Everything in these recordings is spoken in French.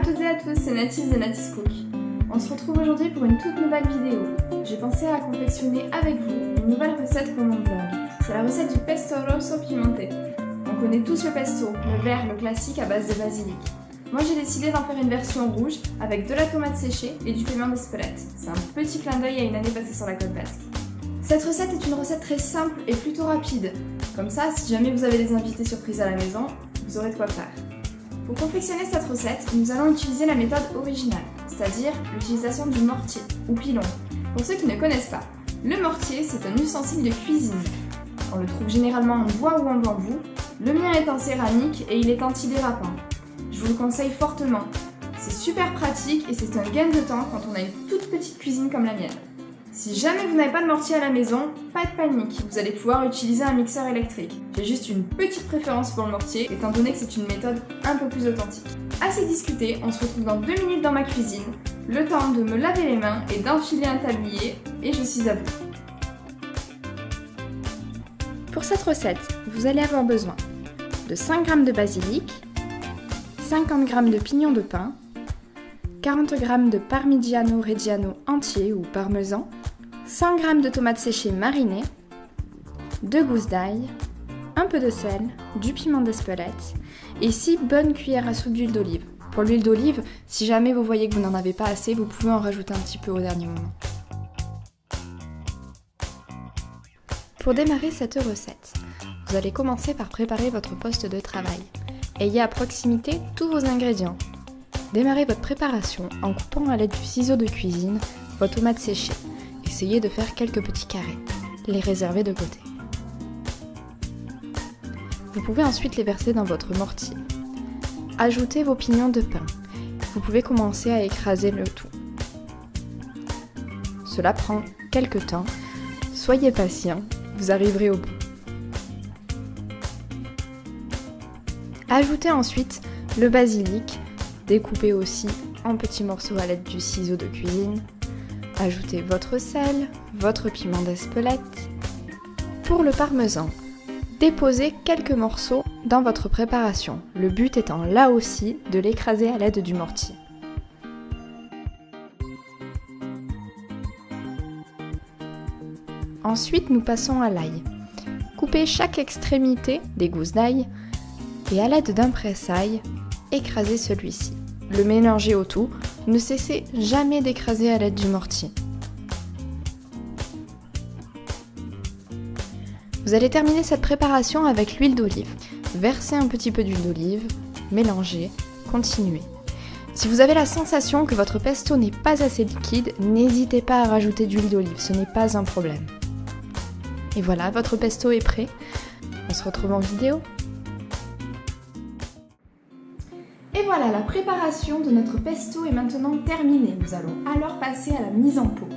toutes et à tous, c'est Natis de Natis Cook. On se retrouve aujourd'hui pour une toute nouvelle vidéo. J'ai pensé à confectionner avec vous une nouvelle recette pour mon blog. C'est la recette du pesto rosso pimenté. On connaît tous le pesto, le vert, le classique à base de basilic. Moi j'ai décidé d'en faire une version rouge avec de la tomate séchée et du piment d'Espelette. C'est un petit clin d'œil à une année passée sur la côte basque. Cette recette est une recette très simple et plutôt rapide. Comme ça, si jamais vous avez des invités surprises à la maison, vous aurez de quoi faire. Pour confectionner cette recette, nous allons utiliser la méthode originale, c'est-à-dire l'utilisation du mortier ou pilon. Pour ceux qui ne connaissent pas, le mortier c'est un ustensile de cuisine. On le trouve généralement en bois ou en bambou. Le mien est en céramique et il est antidérapant. Je vous le conseille fortement. C'est super pratique et c'est un gain de temps quand on a une toute petite cuisine comme la mienne. Si jamais vous n'avez pas de mortier à la maison, pas de panique, vous allez pouvoir utiliser un mixeur électrique. J'ai juste une petite préférence pour le mortier, étant donné que c'est une méthode un peu plus authentique. Assez discuté, on se retrouve dans 2 minutes dans ma cuisine, le temps de me laver les mains et d'enfiler un tablier, et je suis à vous. Pour cette recette, vous allez avoir besoin de 5 g de basilic, 50 g de pignon de pin, 40 g de parmigiano reggiano entier ou parmesan, 100 g de tomates séchées marinées, 2 gousses d'ail, un peu de sel, du piment d'Espelette et 6 bonnes cuillères à soupe d'huile d'olive. Pour l'huile d'olive, si jamais vous voyez que vous n'en avez pas assez, vous pouvez en rajouter un petit peu au dernier moment. Pour démarrer cette recette, vous allez commencer par préparer votre poste de travail. Ayez à proximité tous vos ingrédients. Démarrez votre préparation en coupant à l'aide du ciseau de cuisine vos tomates séchées. Essayez de faire quelques petits carrés. Les réserver de côté. Vous pouvez ensuite les verser dans votre mortier. Ajoutez vos pignons de pain. Vous pouvez commencer à écraser le tout. Cela prend quelques temps. Soyez patient, vous arriverez au bout. Ajoutez ensuite le basilic, découpé aussi en petits morceaux à l'aide du ciseau de cuisine. Ajoutez votre sel, votre piment d'Espelette. Pour le parmesan, déposez quelques morceaux dans votre préparation, le but étant là aussi de l'écraser à l'aide du mortier. Ensuite, nous passons à l'ail. Coupez chaque extrémité des gousses d'ail et à l'aide d'un presse-ail, écrasez celui-ci. Le mélangez au tout, ne cessez jamais d'écraser à l'aide du mortier. Vous allez terminer cette préparation avec l'huile d'olive. Versez un petit peu d'huile d'olive, mélangez, continuez. Si vous avez la sensation que votre pesto n'est pas assez liquide, n'hésitez pas à rajouter d'huile d'olive, ce n'est pas un problème. Et voilà, votre pesto est prêt. On se retrouve en vidéo. Et voilà, la préparation de notre pesto est maintenant terminée. Nous allons alors passer à la mise en pot.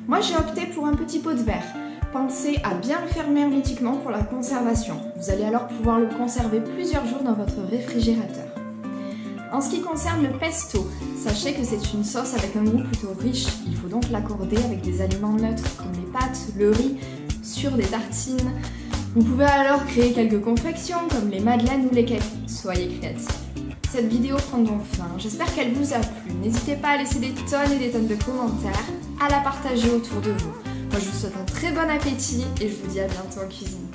Moi j'ai opté pour un petit pot de verre. Pensez à bien le fermer hermétiquement pour la conservation. Vous allez alors pouvoir le conserver plusieurs jours dans votre réfrigérateur. En ce qui concerne le pesto, sachez que c'est une sauce avec un goût plutôt riche. Il faut donc l'accorder avec des aliments neutres comme les pâtes, le riz, sur des tartines. Vous pouvez alors créer quelques confections comme les madeleines ou les cakes. Soyez créatifs. Cette vidéo prend donc fin, j'espère qu'elle vous a plu. N'hésitez pas à laisser des tonnes et des tonnes de commentaires, à la partager autour de vous. Moi je vous souhaite un très bon appétit et je vous dis à bientôt en cuisine.